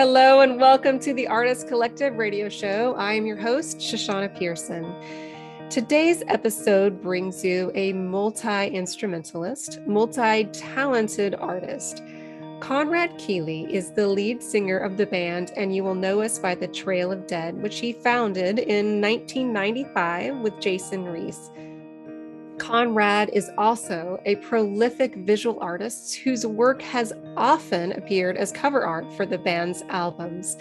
Hello and welcome to the Artist Collective radio show. I am your host, Shoshana Pearson. Today's episode brings you a multi-instrumentalist, multi-talented artist. Conrad Keely is the lead singer of the band, and you will know us by the Trail of Dead, which he founded in 1995 with Jason Reece. Conrad is also a prolific visual artist whose work has often appeared as cover art for the band's albums.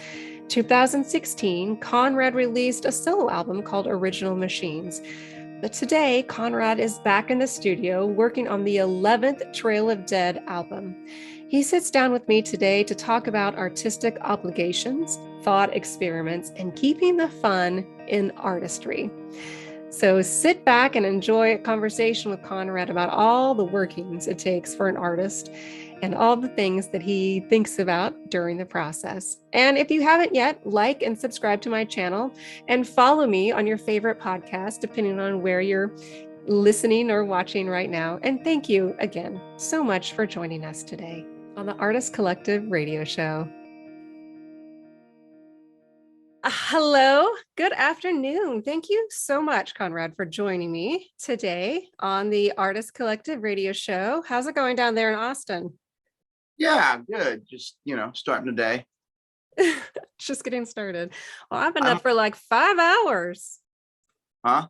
2016, Conrad released a solo album called Original Machines. But today, Conrad is back in the studio working on the 11th Trail of Dead album. He sits down with me today to talk about artistic obligations, thought experiments, and keeping the fun in artistry. So sit back and enjoy a conversation with Conrad about all the workings it takes for an artist and all the things that he thinks about during the process. And if you haven't yet, like and subscribe to my channel and follow me on your favorite podcast, depending on where you're listening or watching right now. And thank you again so much for joining us today on the Artist Collective radio show. Hello, good afternoon. Thank you so much, Conrad, for joining me today on the Artist Collective radio show. How's it going down there in Austin? Yeah, good. Just, starting the day. Just getting started. Well, I've been up for like 5 hours. Huh?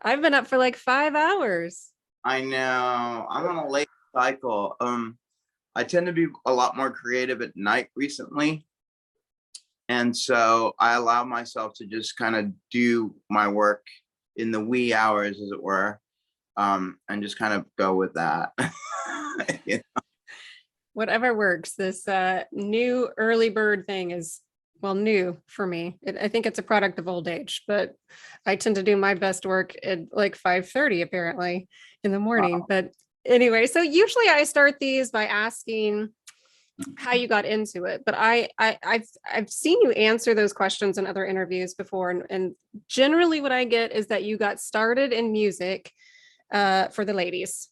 I've been up for like 5 hours. I know. I'm on a late cycle. I tend to be a lot more creative at night recently. And so I allow myself to just kind of do my work in the wee hours, as it were, and just kind of go with that. Whatever works. This new early bird thing is, well, new for me. I think it's a product of old age, but I tend to do my best work at like 5:30 apparently in the morning. Wow. But anyway, so usually I start these by asking how you got into it, but I've seen you answer those questions in other interviews before, and generally what I get is that you got started in music for the ladies,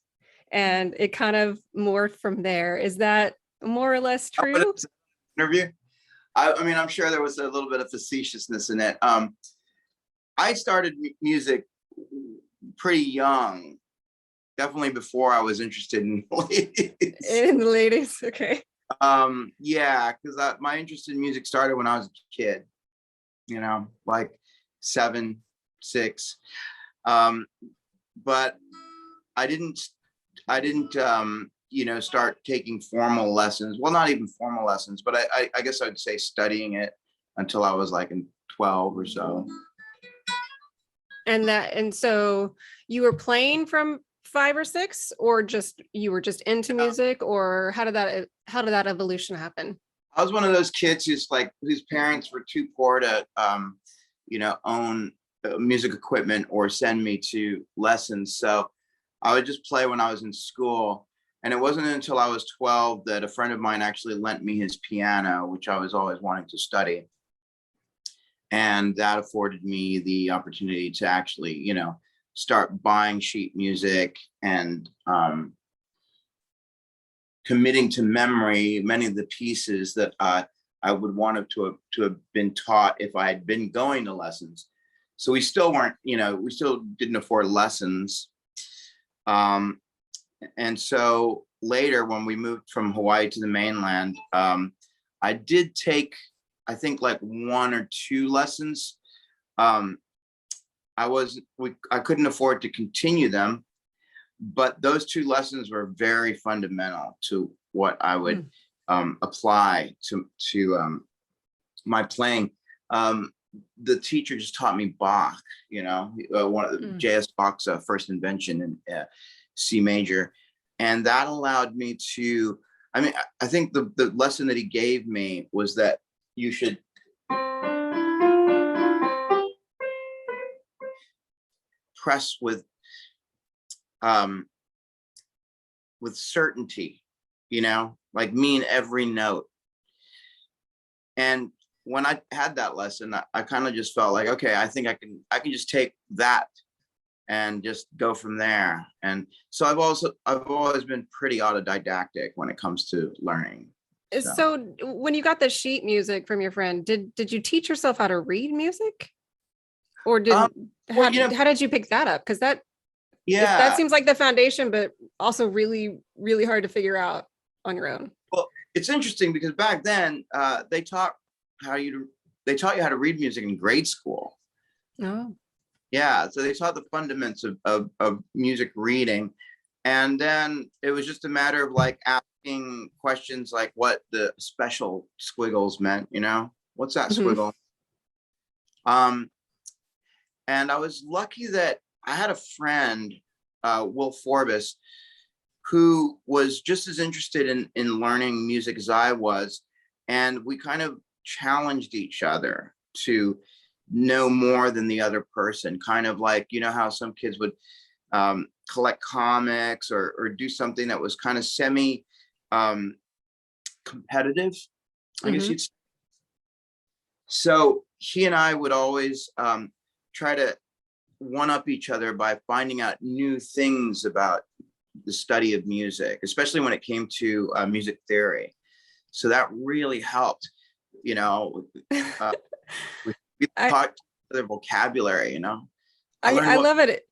and it kind of morphed from there. Is that more or less true? Interview. I mean, I'm sure there was a little bit of facetiousness in it. I started music pretty young, definitely before I was interested in ladies. In the ladies, okay. Yeah, because my interest in music started when I was a kid, like 7, 6. But I didn't start taking formal lessons. Well, not even formal lessons, but I guess I'd say studying it until I was like in 12 or so. And so you were playing from 5 or 6, or you were just into music, or how did that evolution happen? I was one of those kids whose parents were too poor to own music equipment or send me to lessons, so I would just play when I was in school. And it wasn't until I was 12 that a friend of mine actually lent me his piano, which I was always wanting to study, and that afforded me the opportunity to actually start buying sheet music and committing to memory many of the pieces that I would want to have been taught if I had been going to lessons. So we still weren't, we still didn't afford lessons. And so later, when we moved from Hawaii to the mainland, I did take, I think, like 1 or 2 lessons. I couldn't afford to continue them, but those 2 lessons were very fundamental to what I would apply to my playing. The teacher just taught me Bach, one of J.S. Bach's first invention in C major, and that allowed me to. I mean, I think the lesson that he gave me was that you should press with certainty, like mean every note. And when I had that lesson, I kind of just felt like, okay, I think I can just take that and just go from there. And so I've always been pretty autodidactic when it comes to learning. So, So when you got the sheet music from your friend, did you teach yourself how to read music? Or well, you know, how did you pick that up? Because that yeah. seems like the foundation, but also really, really hard to figure out on your own. Well, it's interesting because back then they taught they taught you how to read music in grade school. Oh. Yeah, so they taught the fundamentals of music reading, and then it was just a matter of like asking questions like what the special squiggles meant. What's that Mhm. squiggle? And I was lucky that I had a friend, Will Forbes, who was just as interested in learning music as I was. And we kind of challenged each other to know more than the other person, kind of like, how some kids would collect comics or do something that was kind of semi competitive, I guess Mhm. you'd say. So he and I would always try to one up each other by finding out new things about the study of music, especially when it came to music theory. So that really helped, uh, we I taught their vocabulary. I learned I what, love it.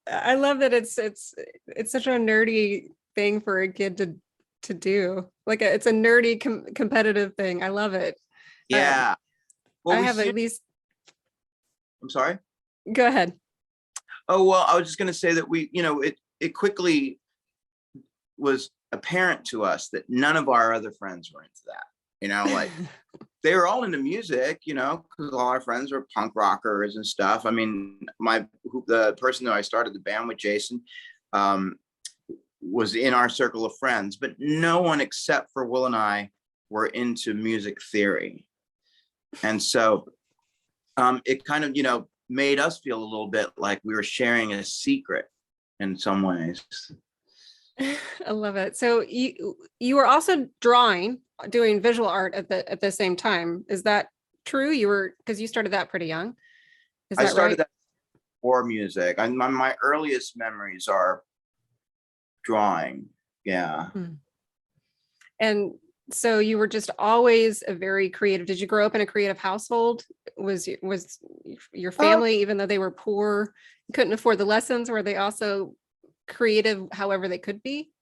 I love that it's such a nerdy thing for a kid to do. Like it's a nerdy competitive thing. I love it. Um, yeah. Well, I we have see, at least I'm sorry. go ahead. Oh, well, I was just going to say that it quickly was apparent to us that none of our other friends were into that, like they were all into music, because all our friends were punk rockers and stuff. I mean, the person that I started the band with, Jason, was in our circle of friends, but no one except for Will and I were into music theory. And so it kind of, made us feel a little bit like we were sharing a secret in some ways. I love it. So you were also doing visual art at the same time. Is that true? You were because you started that pretty young. Is I that started right? that for music. My earliest memories are drawing. Yeah. Hmm. And so you were just always a very creative. Did you grow up in a creative household? Was your Uh, family, even though they were poor, couldn't afford the lessons, were they also creative however they could be?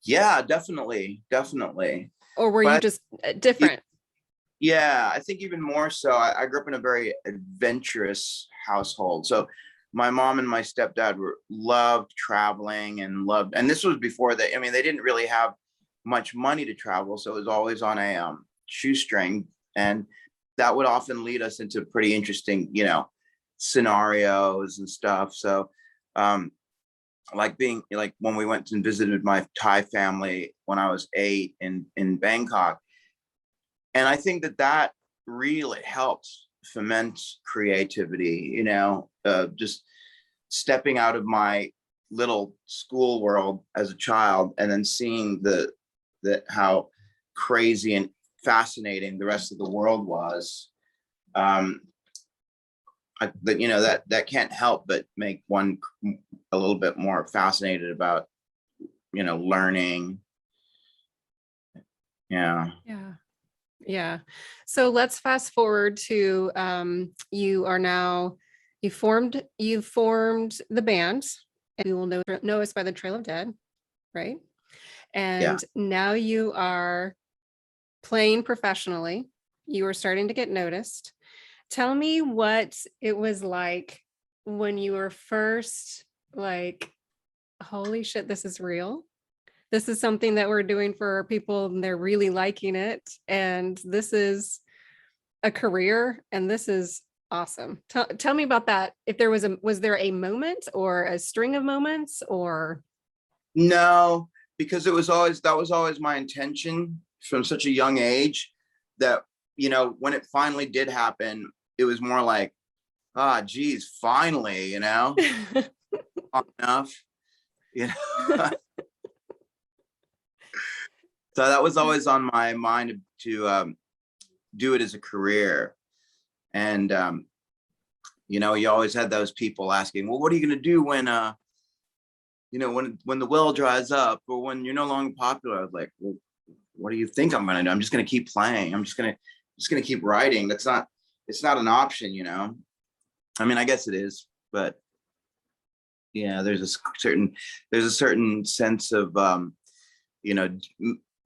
yeah, definitely. Definitely. Or were you But just different? yeah, I think even more so, I grew up in a very adventurous household. So my mom and my stepdad loved traveling and this was before they didn't really have much money to travel. So it was always on a shoestring. And that would often lead us into pretty interesting, scenarios and stuff. So like being like when we went and visited my Thai family when I was 8 in Bangkok, and I think that really helps foment creativity, just stepping out of my little school world as a child and then seeing how crazy and fascinating the rest of the world was. That can't help but make one a little bit more fascinated about, learning. Yeah. Yeah. Yeah. So let's fast forward to you formed the band, and you will know us by the Trail of Dead, right? Yeah. And now you are playing professionally. You are starting to get noticed. Tell me what it was like when you were first like, holy shit, this is real. This is something that we're doing for people and they're really liking it. And this is a career and this is awesome. Tell me about that. If there was there a moment or a string of moments or? No, because that was always my intention from such a young age that, when it finally did happen, it was more like, geez, finally, enough, you know. So that was always on my mind to do it as a career. And, you always had those people asking, well, what are you going to do when the well dries up, or when you're no longer popular, I was like, well, what do you think I'm gonna do? I'm just gonna keep playing. I'm just gonna keep writing. It's not an option, I mean, I guess it is, but yeah, there's a certain sense of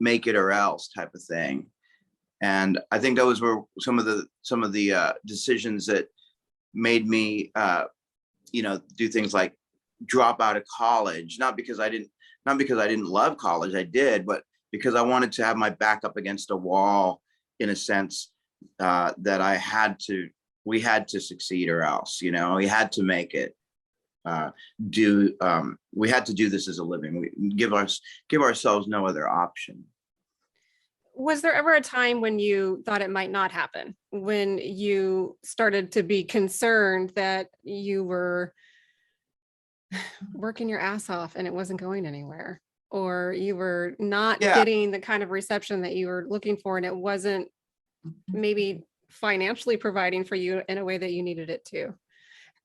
make it or else type of thing. And I think those were some of the decisions that made me do things like drop out of college, not because I didn't love college, I did, but because I wanted to have my back up against a wall, in a sense, that we had to succeed or else, we had to make it. We had to do this as a living. We give ourselves no other option. Was there ever a time when you thought it might not happen, when you started to be concerned that you were working your ass off and it wasn't going anywhere, or you were not getting the kind of reception that you were looking for, and it wasn't maybe financially providing for you in a way that you needed it to?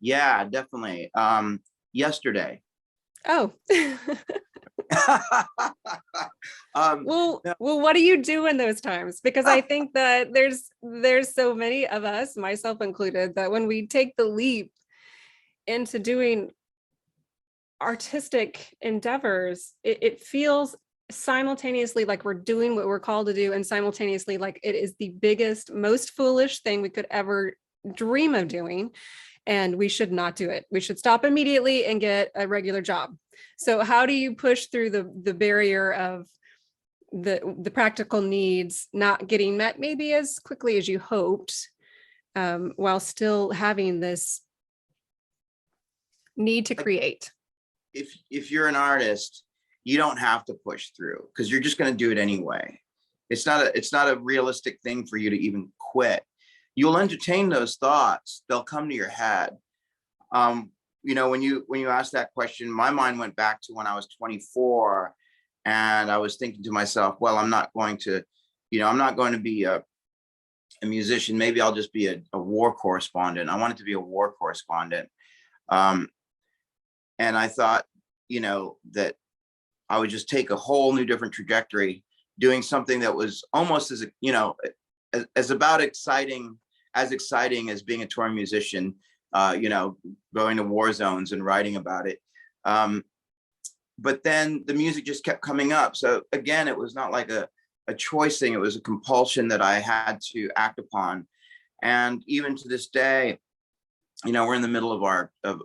Yeah, definitely. Yesterday. Oh. Well, what do you do in those times? Because I think that there's so many of us, myself included, that when we take the leap into doing artistic endeavors, it feels simultaneously like we're doing what we're called to do, and simultaneously like it is the biggest, most foolish thing we could ever dream of doing, and we should not do it. We should stop immediately and get a regular job. So how do you push through the barrier of the practical needs not getting met maybe as quickly as you hoped, while still having this need to create? If you're an artist, you don't have to push through, because you're just going to do it anyway. It's not a realistic thing for you to even quit. You'll entertain those thoughts. They'll come to your head. When you asked that question, my mind went back to when I was 24, and I was thinking to myself, well, I'm not going to be a musician. Maybe I'll just be a war correspondent. I wanted to be a war correspondent. And I thought, that I would just take a whole new different trajectory, doing something that was almost as exciting as being a touring musician, going to war zones and writing about it. But then the music just kept coming up. So again, it was not like a choice thing. It was a compulsion that I had to act upon. And even to this day, we're in the middle of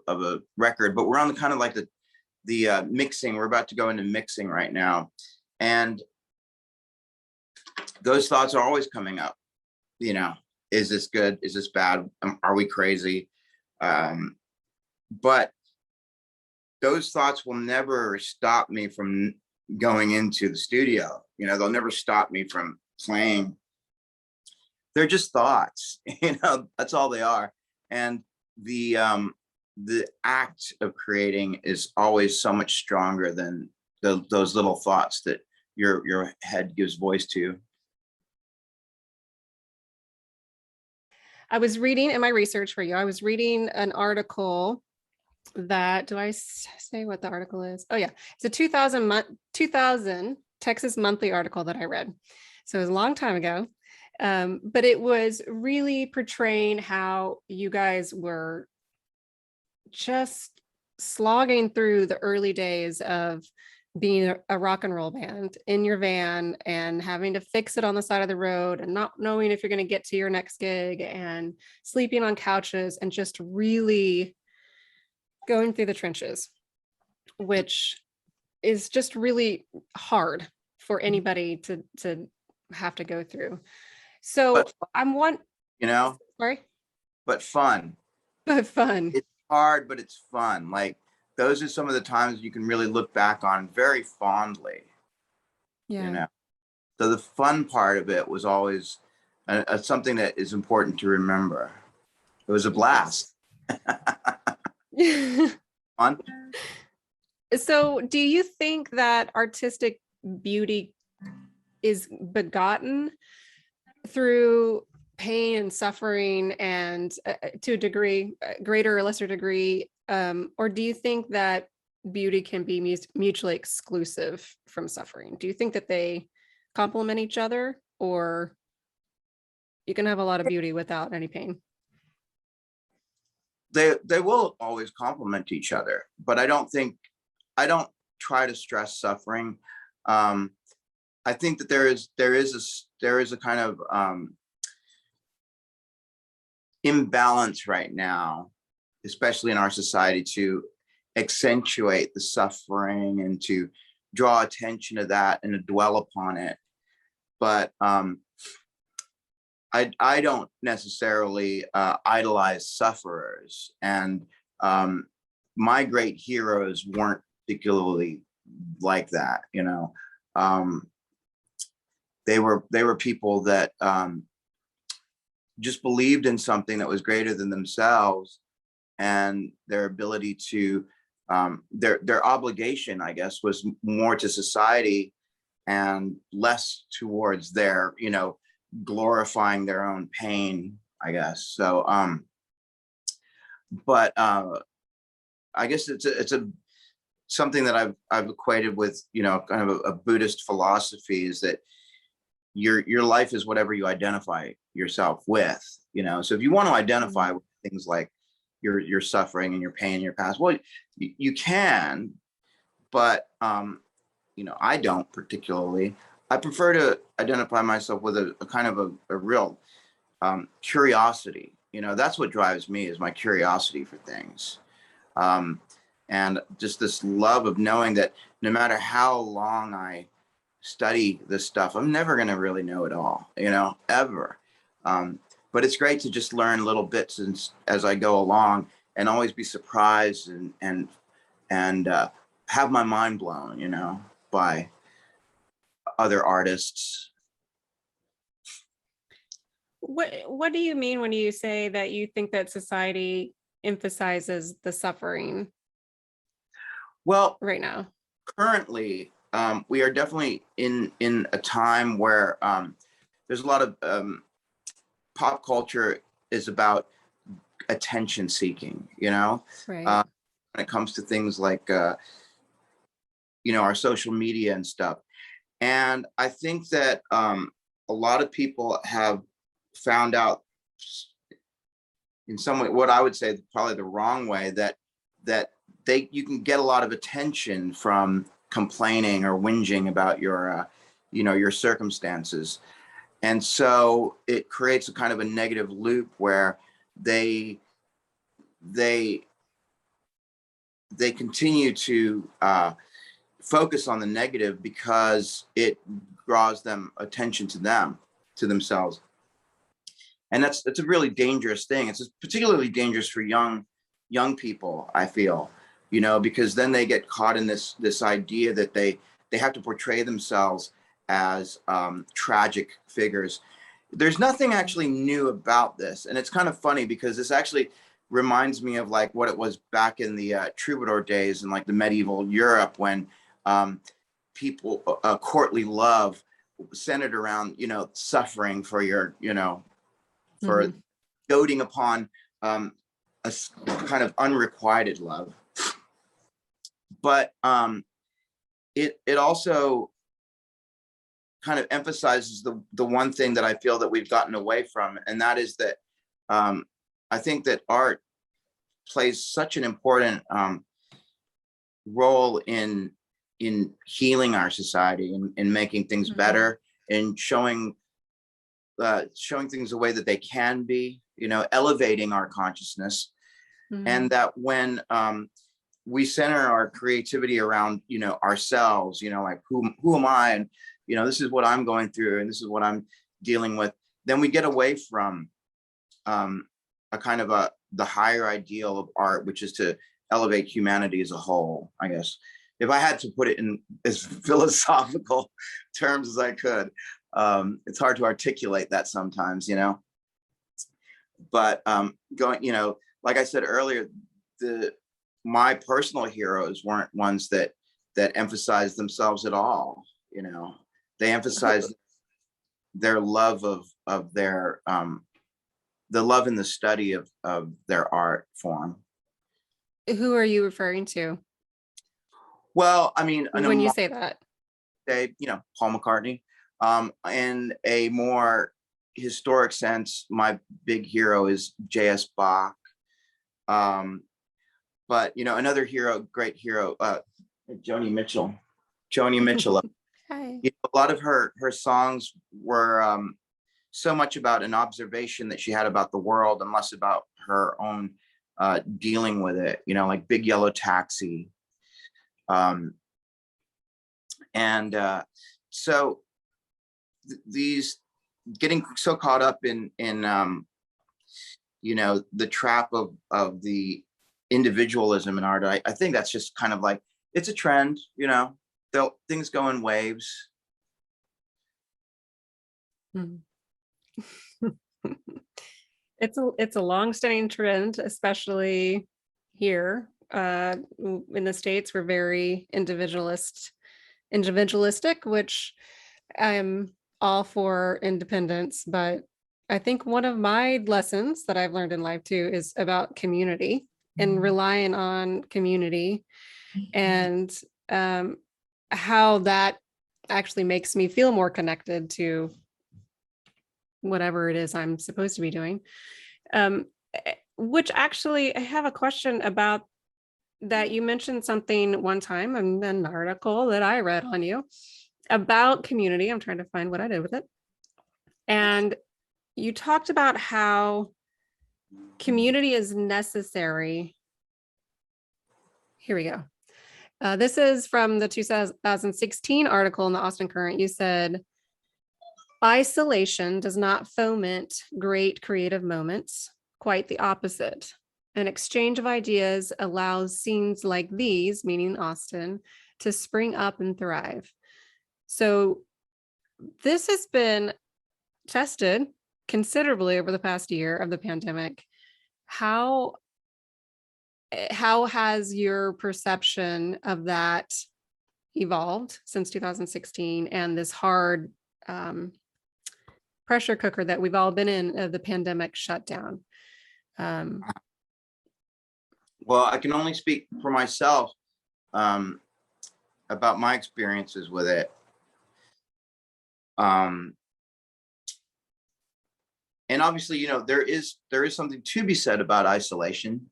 a record, but we're on the kind of like the mixing. We're about to go into mixing right now. And those thoughts are always coming up. Is this good? Is this bad? Are we crazy? But those thoughts will never stop me from going into the studio. They'll never stop me from playing. They're just thoughts, that's all they are. And the act of creating is always so much stronger than those little thoughts that your head gives voice to. I was reading in my research for you, I was reading an article that, do I say what the article is? Oh yeah, it's a 2000 Texas Monthly article that I read. So it was a long time ago, but it was really portraying how you guys were just slogging through the early days of being a rock and roll band in your van, and having to fix it on the side of the road, and not knowing if you're going to get to your next gig, and sleeping on couches, and just really going through the trenches, which is just really hard for anybody to have to go through. So but, sorry, but fun. But fun. It's hard, but it's fun. Like, those are some of the times you can really look back on very fondly. Yeah. So the fun part of it was always something that is important to remember. It was a blast. Fun. So do you think that artistic beauty is begotten through pain and suffering, and to a degree, greater or lesser degree, or do you think that beauty can be mutually exclusive from suffering? Do you think that they complement each other, or you can have a lot of beauty without any pain? They will always complement each other, but I don't try to stress suffering. I think that there is a kind of imbalance right now, especially in our society, to accentuate the suffering and to draw attention to that and to dwell upon it. But I don't necessarily idolize sufferers, and my great heroes weren't particularly like that. They were people that just believed in something that was greater than themselves, and their ability to their obligation, I guess, was more to society and less towards their, glorifying their own pain, I guess. So but I guess it's a something that I've equated with, kind of a Buddhist philosophy, is that your life is whatever you identify yourself with. So if you want to identify with things like your suffering and your pain and your past, well, you can, but I don't particularly. I prefer to identify myself with a kind of a real curiosity. That's what drives me, is my curiosity for things. And just this love of knowing that no matter how long I study this stuff, I'm never going to really know it all, ever. But it's great to just learn little bits as I go along, and always be surprised and have my mind blown, by other artists. What do you mean when you say that you think that society emphasizes the suffering? Well, right now, currently, we are definitely in a time where there's a lot of pop culture is about attention seeking, right? When it comes to things like our social media and stuff. And I think that a lot of people have found out, in some way, what I would say probably the wrong way, that you can get a lot of attention from complaining or whinging about your circumstances. And so it creates a kind of a negative loop where they continue to focus on the negative because it draws them attention to themselves. And that's a really dangerous thing. It's particularly dangerous for young people, I feel, because then they get caught in this idea that they have to portray themselves as tragic figures. There's nothing actually new about this. And it's kind of funny, because this actually reminds me of like what it was back in the troubadour days in like the medieval Europe, when people, courtly love centered around, suffering for your, for doting upon a kind of unrequited love. But it also kind of emphasizes the one thing that I feel that we've gotten away from, and that is that I think that art plays such an important role in healing our society, in making things better, in showing things the way that they can be, elevating our consciousness. And that when we center our creativity around, ourselves, like who am I, and this is what I'm going through, and this is what I'm dealing with, then we get away from a kind of the higher ideal of art, which is to elevate humanity as a whole, I guess. If I had to put it in as philosophical terms as I could, it's hard to articulate that sometimes, but going, like I said earlier, my personal heroes weren't ones that emphasized themselves at all. They emphasized their love of their the love in the study of their art form. Who are you referring to? Well, I mean, when you say that? Paul McCartney. In a more historic sense, my big hero is J.S. Bach. But another great hero, Joni Mitchell. Joni Mitchell. Hi. A lot of her songs were so much about an observation that she had about the world and less about her own dealing with it. Like Big Yellow Taxi. So these getting so caught up in the trap of the individualism in art. I think that's just kind of like, it's a trend, things go in waves. It's a long-standing trend, especially here in the States. We're very individualistic, which I'm all for independence, but I think one of my lessons that I've learned in life too is about community and relying on community, and how that actually makes me feel more connected to whatever it is I'm supposed to be doing. Which actually, I have a question about that. You mentioned something one time in an article that I read on you about community. I'm trying to find what I did with it. And you talked about how community is necessary. Here we go. This is from the 2016 article in the Austin Current. You said, isolation does not foment great creative moments, quite the opposite. An exchange of ideas allows scenes like these, meaning Austin, to spring up and thrive. So this has been tested considerably over the past year of the pandemic. How has your perception of that evolved since 2016 and this hard pressure cooker that we've all been in of the pandemic shutdown? Well, I can only speak for myself about my experiences with it. And obviously, there is something to be said about isolation.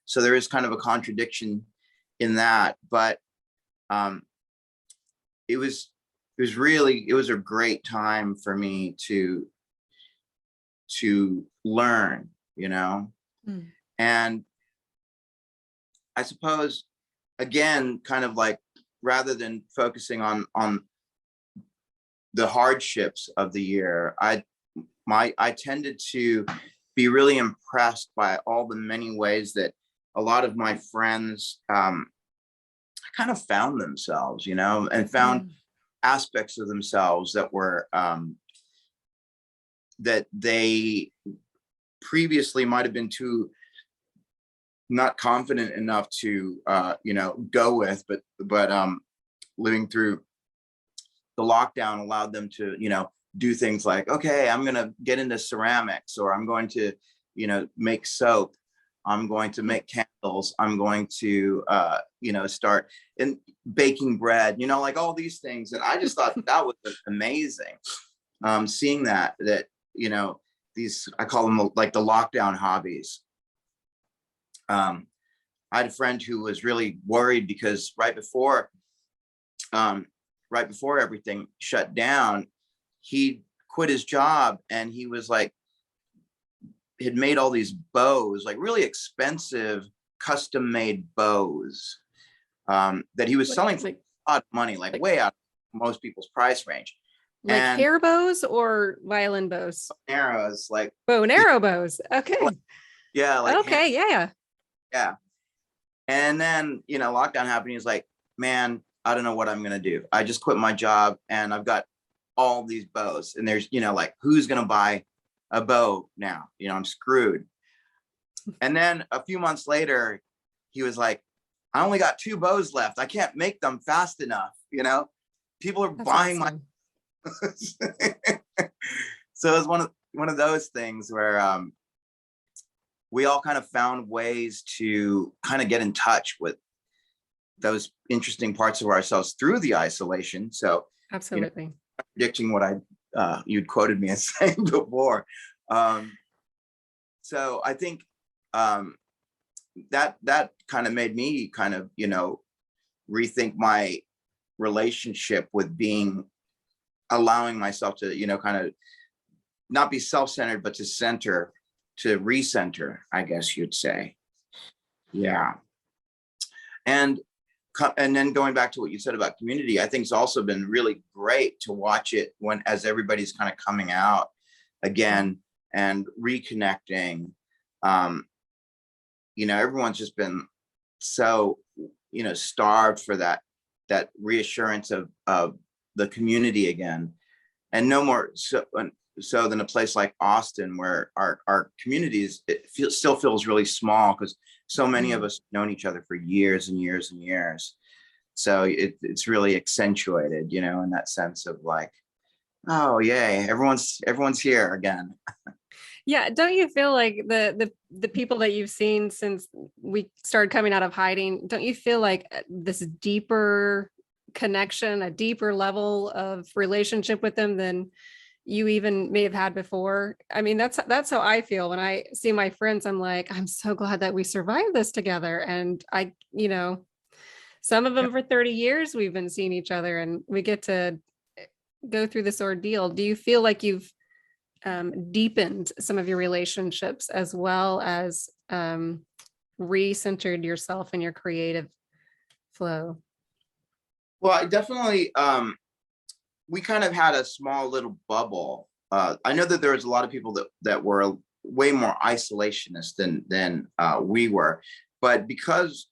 So there is kind of a contradiction in that, but it was a great time for me to learn, and I suppose, again, kind of like, rather than focusing on the hardships of the year, I tended to be really impressed by all the many ways that a lot of my friends kind of found themselves, and found aspects of themselves that were that they previously might have been too not confident enough to go with, but living through the lockdown allowed them to do things like, okay, I'm going to get into ceramics, or I'm going to make soap, I'm going to make candles, I'm going to start in baking bread, like all these things. And I just thought that was amazing, seeing that these, I call them like the lockdown hobbies. I had a friend who was really worried because right before everything shut down, he quit his job, and he was like, had made all these bows, like really expensive custom made bows, that he was selling for a lot of money, like way out of most people's price range. Like hair bows or violin bows? Arrows, like bow and arrow bows. Okay. Yeah. Like okay. Yeah. And then, lockdown happened. He's like, man, I don't know what I'm going to do. I just quit my job and I've got all these bows, and there's, like, who's going to buy a bow now? I'm screwed. And then a few months later, he was like, I only got 2 bows left. I can't make them fast enough. People are buying awesome. So it's one of those things where we all kind of found ways to kind of get in touch with those interesting parts of ourselves through the isolation. So, Absolutely. Predicting what you'd quoted me as saying before. So I think that kind of made me kind of, rethink my relationship with allowing myself to, kind of not be self-centered, but to recenter, I guess you'd say. Yeah. And then going back to what you said about community, I think it's also been really great to watch it as everybody's kind of coming out again and reconnecting. Everyone's just been so, starved for that reassurance of the community again, and no more so than a place like Austin, where our communities, still feels really small because so many of us have known each other for years and years and years. So it's really accentuated, in that sense of like, oh yay, everyone's here again. Yeah, don't you feel like the people that you've seen since we started coming out of hiding, don't you feel like this deeper connection, a deeper level of relationship with them than you even may have had before? I mean, that's how I feel when I see my friends. I'm like, I'm so glad that we survived this together. And some of them for 30 years we've been seeing each other, and we get to go through this ordeal. Do you feel like you've deepened some of your relationships, as well as recentered yourself in your creative flow? Well, I definitely, we kind of had a small little bubble. I know that there was a lot of people that were way more isolationist than we were, but because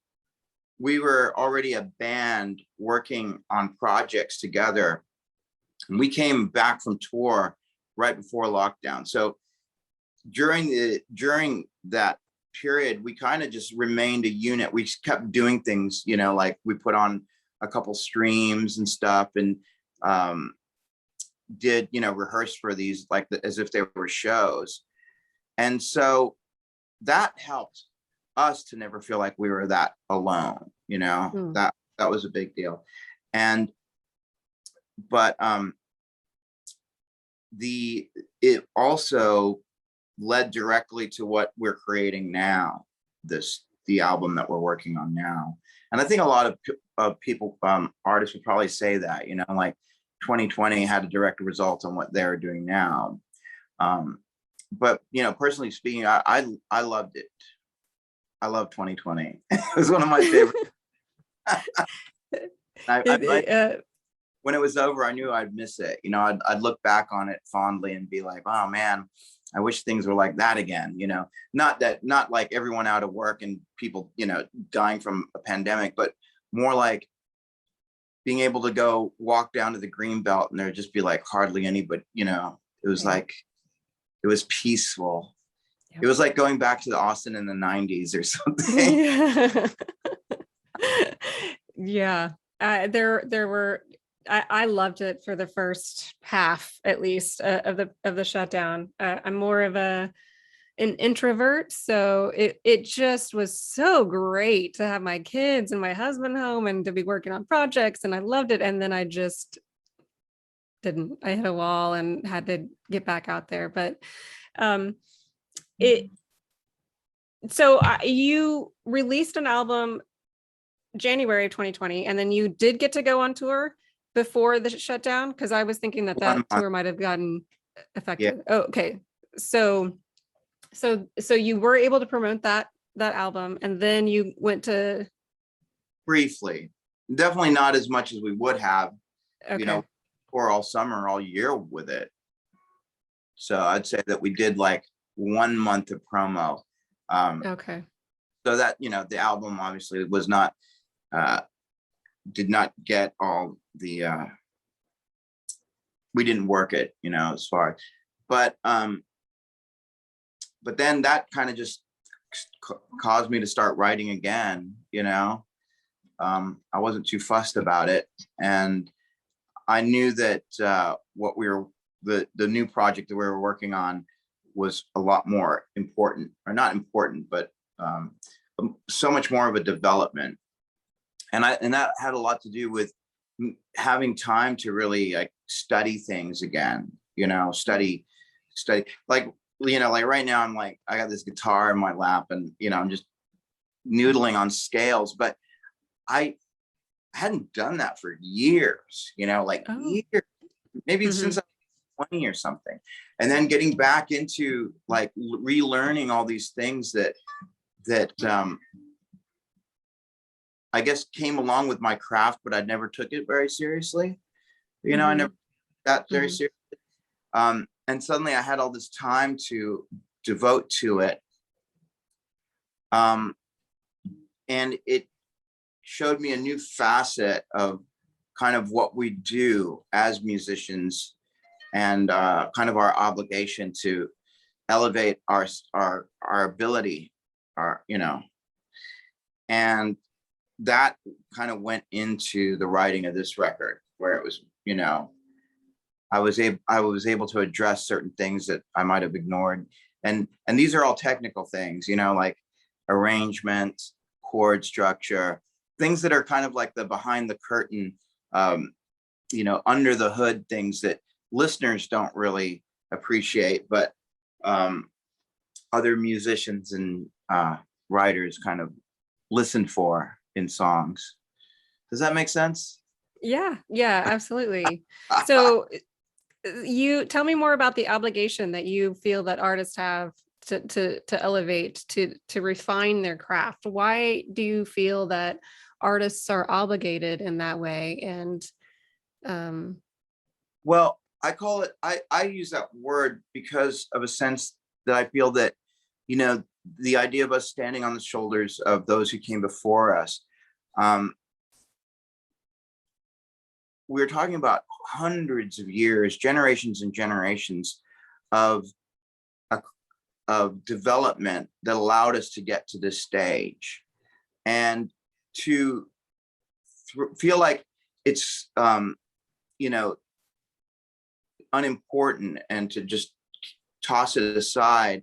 we were already a band working on projects together, and we came back from tour right before lockdown. So during that period, we kind of just remained a unit. We kept doing things, like we put on a couple streams and stuff, and did rehearse for these as if they were shows. And so that helped us to never feel like we were that alone. That was a big deal. But it also led directly to what we're creating now, the album that we're working on now. And I think a lot of people, artists would probably say that, like 2020 had a direct result on what they're doing now. But personally speaking, I loved it. I love 2020. It was one of my favorite. When it was over, I knew I'd miss it. I'd look back on it fondly and be like, oh man, I wish things were like that again. Not like everyone out of work and people, dying from a pandemic, but more like being able to go walk down to the Greenbelt and there'd just be like hardly anybody, it was like, it was peaceful. Yep. It was like going back to the Austin in the 90s or something. Yeah. There were, I loved it for the first half, at least, of the shutdown. I'm more of an introvert, so it just was so great to have my kids and my husband home and to be working on projects, and I loved it. And then I just didn't. I hit a wall and had to get back out there. But you released an album January of 2020, and then you did get to go on tour before the shutdown, because I was thinking that tour might have gotten affected. Yeah. Oh, okay. So you were able to promote that album, and then you went to briefly, definitely not as much as we would have, okay. Or all summer, all year with it. So I'd say that we did like 1 month of promo. Okay. So that, the album obviously was not, did not get all the, we didn't work it, as far, but then that kind of just caused me to start writing again. I wasn't too fussed about it, and I knew that the new project that we were working on was a lot more important, or not important, but so much more of a development. and that had a lot to do with having time to really like study things again, study, like, like right now I'm like, I got this guitar in my lap and, I'm just noodling on scales, but I hadn't done that for years, years, maybe since I was 20 or something. And then getting back into like relearning all these things that I guess came along with my craft, but I never took it very seriously. I never got very seriously. And suddenly I had all this time to devote to it. And it showed me a new facet of kind of what we do as musicians and kind of our obligation to elevate our ability, and that kind of went into the writing of this record, where it was, I was able to address certain things that I might have ignored. And these are all technical things, like arrangement, chord structure, things that are kind of like the behind the curtain, under the hood things that listeners don't really appreciate, but other musicians and writers kind of listen for in songs. Does that make sense? Yeah, absolutely. So you tell me more about the obligation that you feel that artists have to elevate, to refine their craft. Why do you feel that artists are obligated in that way? And well, I call it, I use that word because of a sense that I feel that, the idea of us standing on the shoulders of those who came before us. We're talking about hundreds of years, generations and generations of development that allowed us to get to this stage, and to feel like it's unimportant and to just toss it aside,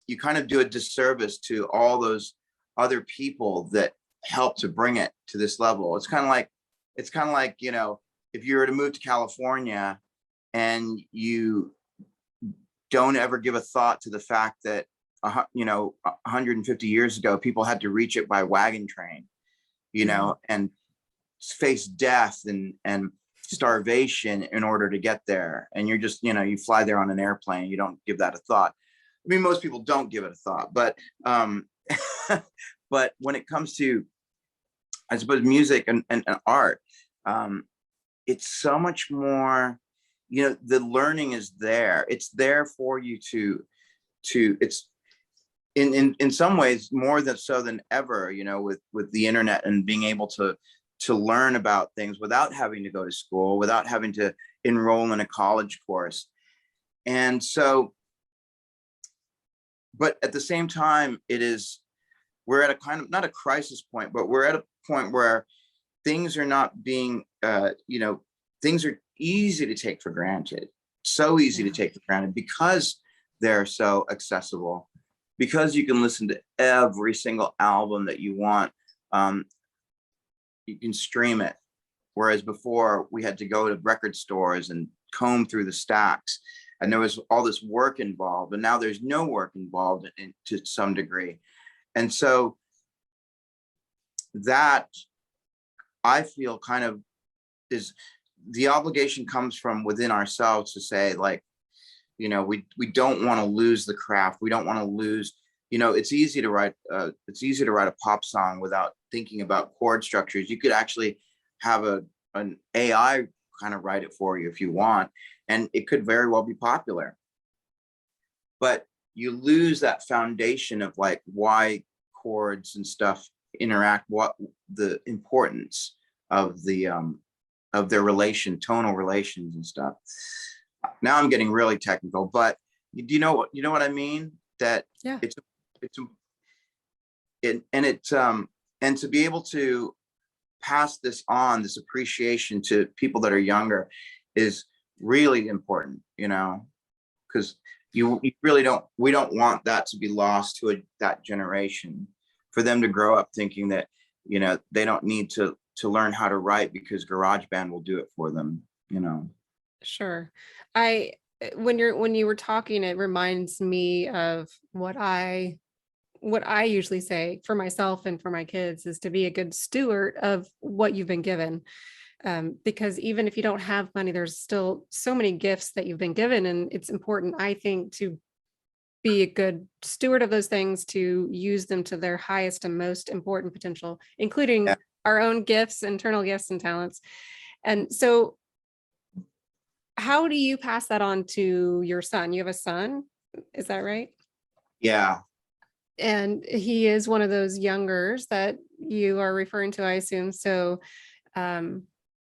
you kind of do a disservice to all those other people that helped to bring it to this level. It's kind of like, if you were to move to California and you don't ever give a thought to the fact that 150 years ago people had to reach it by wagon train, and face death and starvation in order to get there, and you're just, you fly there on an airplane, you don't give that a thought. I mean, most people don't give it a thought, but but when it comes to, I suppose, music and art, it's so much more, the learning is there. It's there for you to it's in some ways more than so than ever, with the internet and being able to learn about things without having to go to school, without having to enroll in a college course. And so, but at the same time, we're at a kind of, not a crisis point, but we're at a point where things are not being, things are easy to take for granted, so easy to take for granted because they're so accessible, because you can listen to every single album that you want. You can stream it. Whereas before we had to go to record stores and comb through the stacks, and there was all this work involved, and now there's no work involved to some degree. And so that, I feel, kind of is the obligation comes from within ourselves to say, like, we don't want to lose the craft. We don't want to lose, it's easy to write a pop song without thinking about chord structures. You could actually have an AI kind of write it for you if you want, and it could very well be popular. But you lose that foundation of like why chords and stuff interact, what the importance of their tonal relations and stuff. Now I'm getting really technical, but you know what I mean? That and to be able to pass this on, this appreciation to people that are younger, is really important, because you really we don't want that to be lost to that generation, for them to grow up thinking that they don't need to learn how to write because GarageBand will do it for them, Sure. When you were talking, it reminds me of what I usually say for myself and for my kids is to be a good steward of what you've been given. Because even if you don't have money, there's still so many gifts that you've been given. And it's important, I think, to be a good steward of those things, to use them to their highest and most important potential, including Yeah. our own gifts, internal gifts and talents. And so how do you pass that on to your son? You have a son, is that right? Yeah. And he is one of those youngers that you are referring to, I assume. So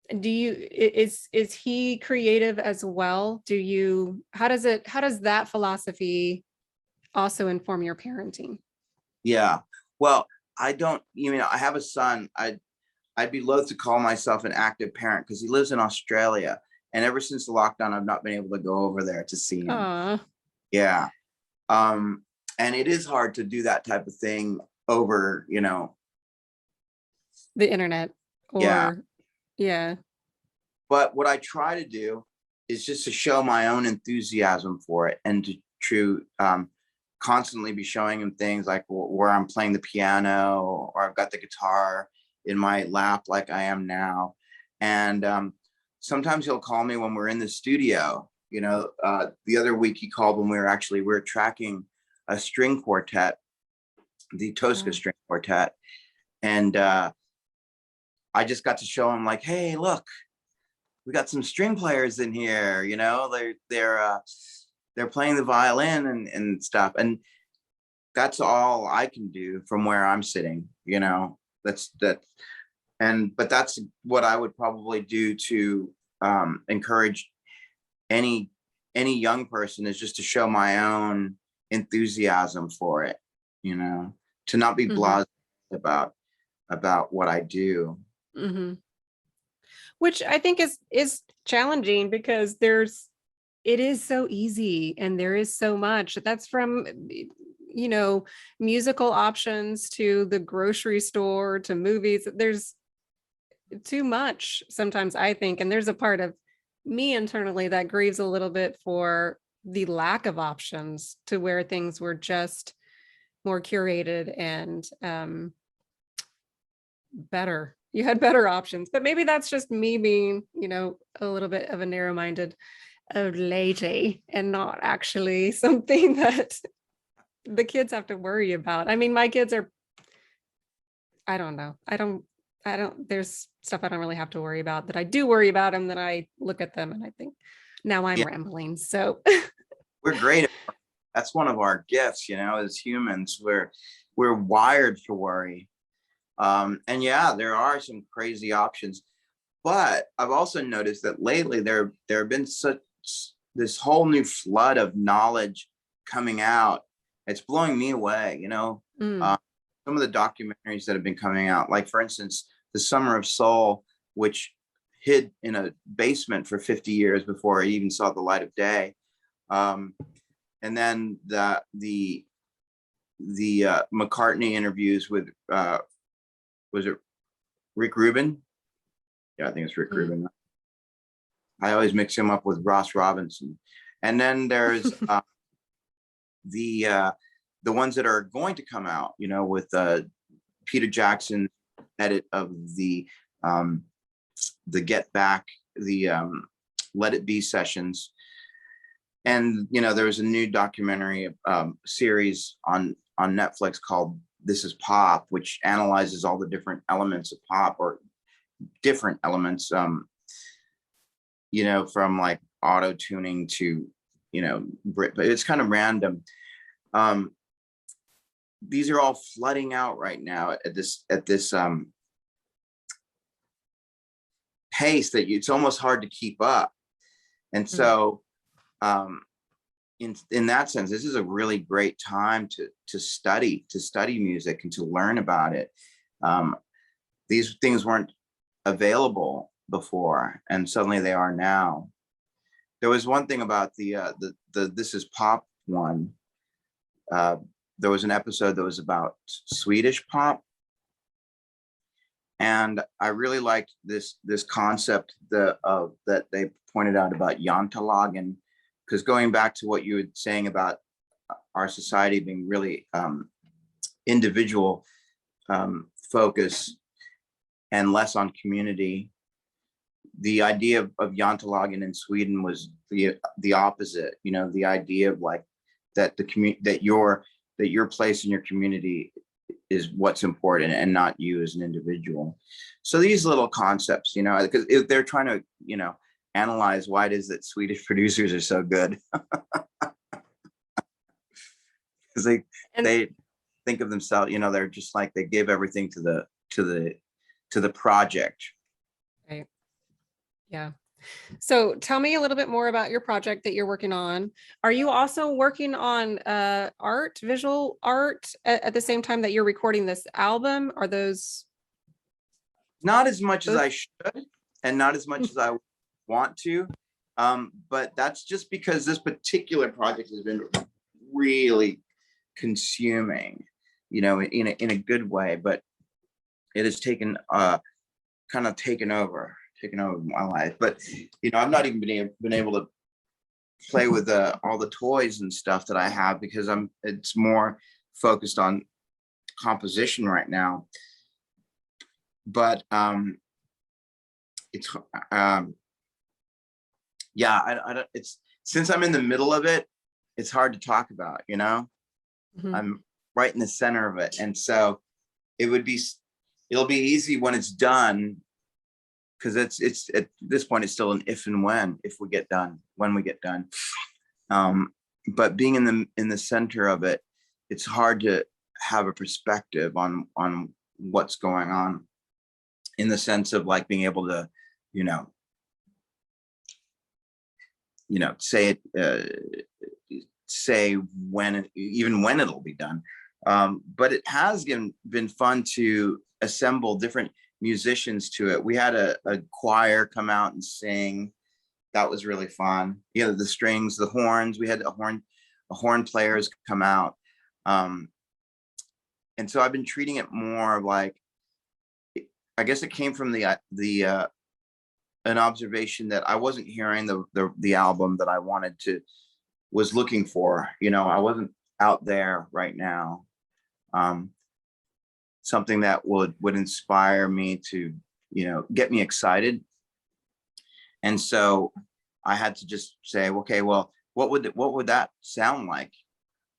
is he creative as well? How does that philosophy also inform your parenting? Yeah. Well, I have a son. I'd be loath to call myself an active parent because he lives in Australia. And ever since the lockdown, I've not been able to go over there to see him. Aww. Yeah. And it is hard to do that type of thing over, the internet yeah. But what I try to do is just to show my own enthusiasm for it and to constantly be showing him things like where I'm playing the piano or I've got the guitar in my lap like I am now. And sometimes he'll call me when we're in the studio. The other week he called when we were tracking a string quartet, the Tosca string quartet. And I just got to show him like, hey, look, we got some string players in here, they're playing the violin and stuff. And that's all I can do from where I'm sitting, but that's what I would probably do to encourage any young person, is just to show my own enthusiasm for it, to not be blasé about what I do. Mm-hmm. Which I think is challenging because it is so easy and there is so much that's from, musical options to the grocery store to movies. There's too much sometimes, I think. And there's a part of me internally that grieves a little bit for the lack of options, to where things were just more curated and better. You had better options, but maybe that's just me being, a little bit of a narrow-minded old lady and not actually something that the kids have to worry about. I mean, my kids are, I don't know. There's stuff I don't really have to worry about that I do worry about, and then I look at them and I think, now I'm rambling. So we're great. That's one of our gifts, as humans, we're wired to worry. And yeah, there are some crazy options, but I've also noticed that lately there have been this whole new flood of knowledge coming out. It's blowing me away, some of the documentaries that have been coming out, like for instance, The Summer of Soul, which hid in a basement for 50 years before it even saw the light of day. And then the McCartney interviews with, was it Rick Rubin? Yeah, I think it's Rick Rubin. I always mix him up with Ross Robinson. And then there's the ones that are going to come out, with Peter Jackson edit of the Get Back, the Let It Be sessions. And, there was a new documentary series on Netflix called This Is Pop, which analyzes all the different elements of pop, or different elements, from like auto tuning to, but it's kind of random. These are all flooding out right now at this pace that it's almost hard to keep up. And so in that sense, this is a really great time to study music and to learn about it. These things weren't available before, and suddenly they are now. There was one thing about the This Is Pop one. There was an episode that was about Swedish pop, And I really liked this concept that they pointed out about Jantelagen, because going back to what you were saying about our society being really individual focus and less on community, the idea of Jantelagen in Sweden was the opposite. You know, the idea of like that your place in your community is what's important and not you as an individual. So these little concepts, you know, because they're trying to, you know, analyze why it is that Swedish producers are so good. Because they think of themselves, you know, they're just like, they give everything to the project. Right. Yeah. So tell me a little bit more about your project that you're working on. Are you also working on visual art at the same time that you're recording this album? Are those? Not as much as I should, and not as much as I want to. But that's just because this particular project has been really consuming, you know, in a good way, but it has taken kind of taken over my life. But you know, I've not even been able to play with all the toys and stuff that I have, because it's more focused on composition right now. But it's yeah, I don't, it's, since I'm in the middle of it, it's hard to talk about, you know. Mm-hmm. I'm right in the center of it, and so it'll be easy when it's done, because it's at this point it's still an if and when we get done. But being in the center of it, it's hard to have a perspective on what's going on, in the sense of like being able to, you know, say when it'll be done. But it has been fun to assemble different musicians to it. We had a choir come out and sing. That was really fun. You know, the strings, the horns, we had a horn players come out. And so I've been treating it more like, I guess it came from an observation that I wasn't hearing the album that I was looking for. You know, I wasn't out there right now. Something that would inspire me to, you know, get me excited. And so I had to just say, okay, well, what would that sound like?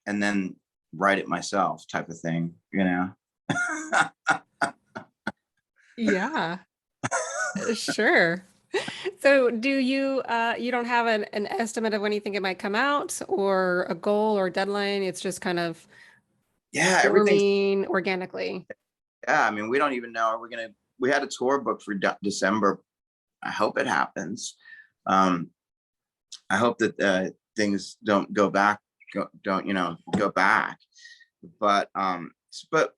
And then write it myself, type of thing, you know? Yeah, sure. So do you don't have an estimate of when you think it might come out, or a goal or deadline? It's just kind of everything organically. Yeah, I mean, we don't even know. We had a tour booked for December. I hope it happens. I hope that things don't go back. Go back. But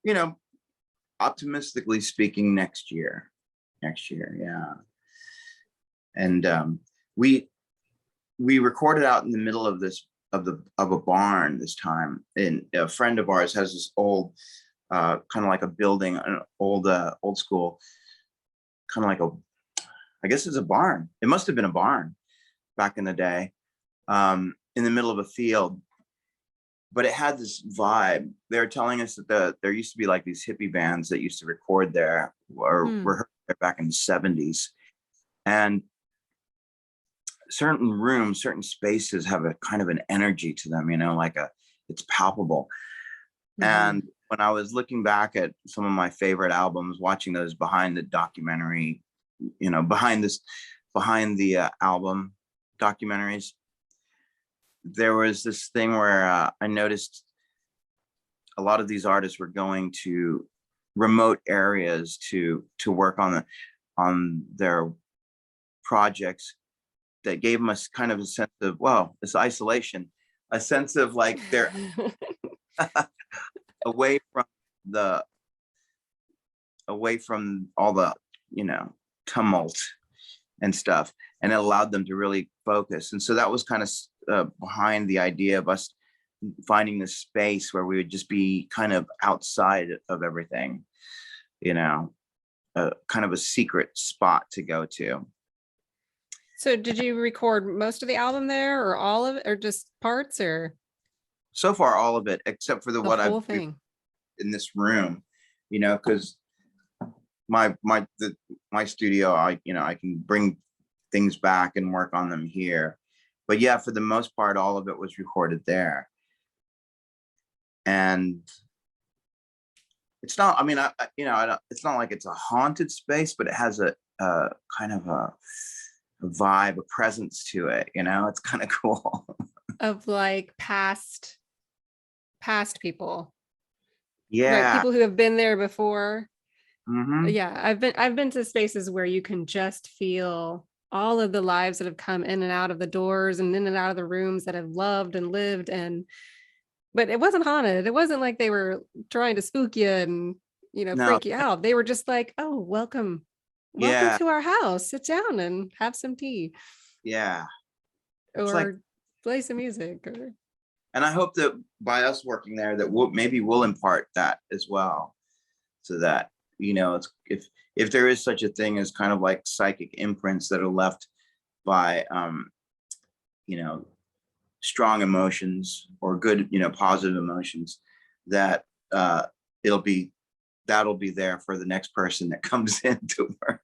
you know, optimistically speaking, next year, yeah. And we recorded out in the middle of a barn this time. And a friend of ours has this old, kind of like a building, an old school, kind of like I guess it's a barn. It must have been a barn back in the day, in the middle of a field. But it had this vibe. They were telling us that there used to be like these hippie bands that used to record there, or were there back in the 70s. And certain rooms, certain spaces have a kind of an energy to them, you know, like it's palpable. Mm-hmm. And when I was looking back at some of my favorite albums, watching those behind the documentary, you know, behind the album documentaries, there was this thing where I noticed a lot of these artists were going to remote areas to work on their projects, that gave them a kind of a sense of, well, this isolation, a sense of like they're away from all the, you know, tumult and stuff, and it allowed them to really focus. And so that was kind of behind the idea of us finding this space where we would just be kind of outside of everything, you know. a kind of a secret spot to go to. So did you record most of the album there, or all of it, or just parts, or So far, all of it, except for the what whole I've thing? in this room, because my studio, I can bring things back and work on them here. But yeah, for the most part, all of it was recorded there. And it's not, I mean, it's not like it's a haunted space, but it has a kind of a vibe, a presence to it, it's kind of cool. Of like past people. Yeah. Right, people who have been there before. Mm-hmm. Yeah, I've been to spaces where you can just feel all of the lives that have come in and out of the doors and in and out of the rooms that have loved and lived, but it wasn't haunted. It wasn't like they were trying to spook you and No. freak you out. They were just like, oh, welcome Yeah. to our house. Sit down and have some tea. Yeah. It's Or like, play some music. and I hope that by us working there, that we'll impart that as well, so that it's, if there is such a thing as kind of like psychic imprints that are left by strong emotions or good positive emotions, that that'll be there for the next person that comes in to work.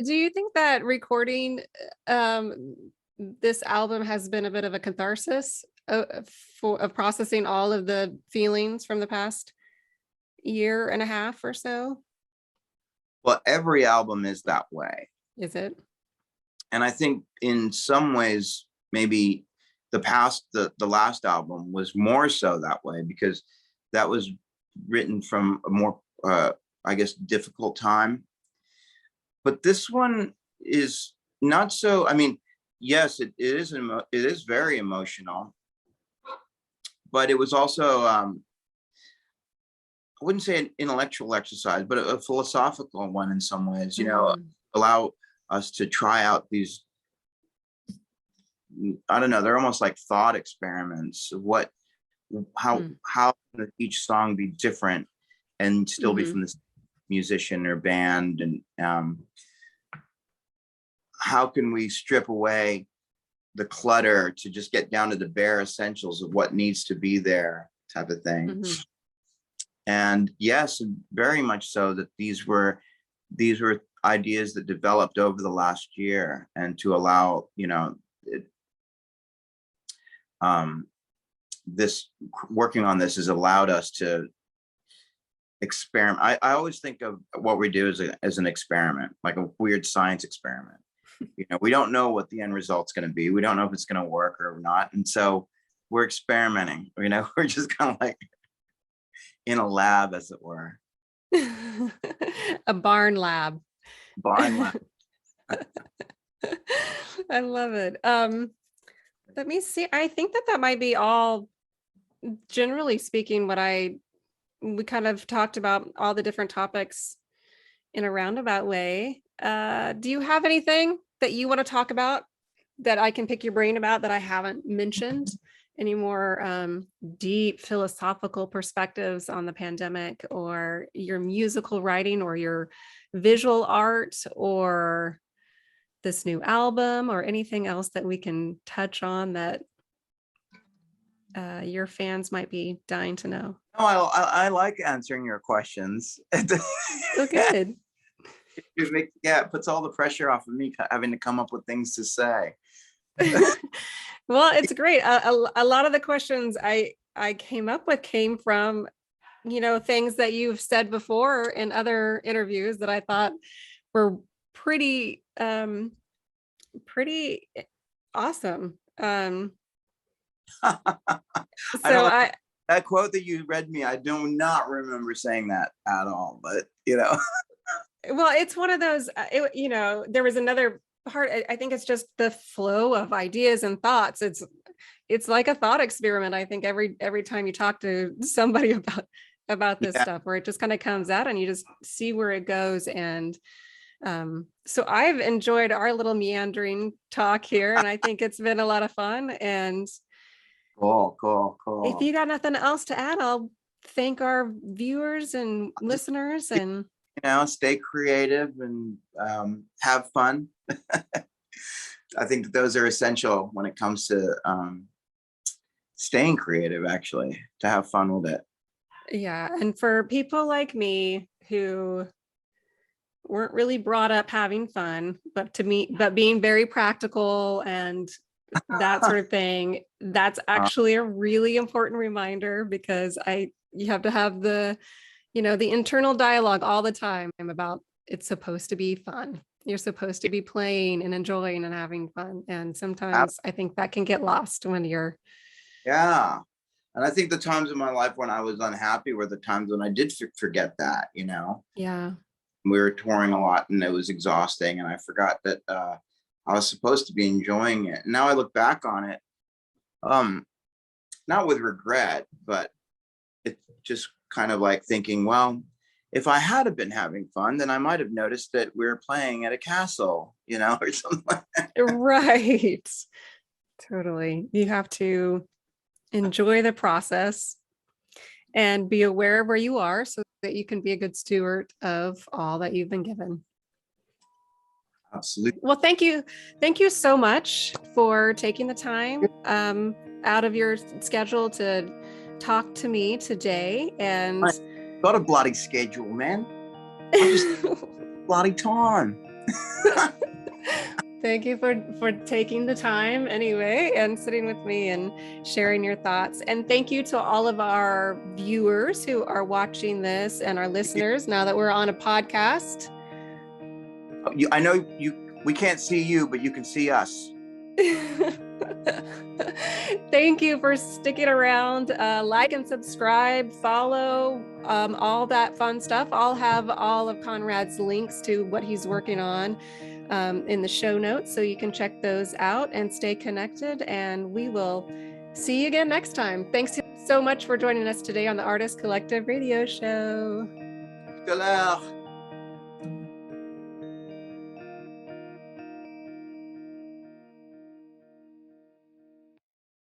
Do you think that recording this album has been a bit of a catharsis of processing all of the feelings from the past year and a half or so? Well, every album is that way. Is it? And I think in some ways, maybe the last album was more so that way, because that was written from a more, I guess, difficult time. But this one is not so. I mean, yes, it is very emotional, but it was also, I wouldn't say an intellectual exercise, but a philosophical one in some ways, allow us to try out these, I don't know, they're almost like thought experiments of how can each song be different and still be from this musician or band, and how can we strip away the clutter to just get down to the bare essentials of what needs to be there, type of thing. And yes, very much so that these were ideas that developed over the last year, and to allow this working on this has allowed us to experiment. I always think of what we do as an experiment, like a weird science experiment. We don't know what the end result's going to be. We don't know if it's going to work or not, and so we're experimenting. We're just kind of like in a lab, as it were. A barn lab. I love it. Let me see. I think that might be all, generally speaking, what we kind of talked about, all the different topics in a roundabout way. Do you have anything that you want to talk about that I can pick your brain about that I haven't mentioned? Any more deep philosophical perspectives on the pandemic, or your musical writing, or your visual art, or this new album, or anything else that we can touch on that your fans might be dying to know? Oh, I like answering your questions. Oh, good. It puts all the pressure off of me having to come up with things to say. Well, it's great. A lot of the questions I came up with came from, things that you've said before in other interviews that I thought were pretty awesome. That quote that you read me, I do not remember saying that at all, but well, it's one of those, there was another part. I think it's just the flow of ideas and thoughts. It's like a thought experiment. I think every time you talk to somebody about this stuff, where it just kind of comes out and you just see where it goes. And so I've enjoyed our little meandering talk here, and I think it's been a lot of fun. And cool. If you got nothing else to add, I'll thank our viewers and listeners. And stay creative and have fun. I think that those are essential when it comes to staying creative, actually, to have fun with it. Yeah. And for people like me who weren't really brought up having fun, but being very practical and that sort of thing, that's actually a really important reminder, because you have to have the internal dialogue all the time about it's supposed to be fun. You're supposed to be playing and enjoying and having fun. And sometimes I think that can get lost when you're. Yeah. And I think the times in my life when I was unhappy were the times when I did forget that, Yeah. We were touring a lot and it was exhausting, and I forgot that I was supposed to be enjoying it. And now I look back on it, not with regret, but it's just kind of like thinking, well, if I had been having fun, then I might have noticed that we were playing at a castle, or something like that. Right. Totally. You have to enjoy the process and be aware of where you are so that you can be a good steward of all that you've been given. Absolutely. Well, thank you. Thank you so much for taking the time out of your schedule to talk to me today. And got a bloody schedule, man. I'm just bloody time. Thank you for taking the time anyway and sitting with me and sharing your thoughts. And thank you to all of our viewers who are watching this and our listeners now that we're on a podcast. I know we can't see you, but you can see us. Thank you for sticking around. Like and subscribe, follow, all that fun stuff. I'll have all of Conrad's links to what he's working on in the show notes, so you can check those out and stay connected. And we will see you again next time. Thanks so much for joining us today on the Artist Collective Radio Show.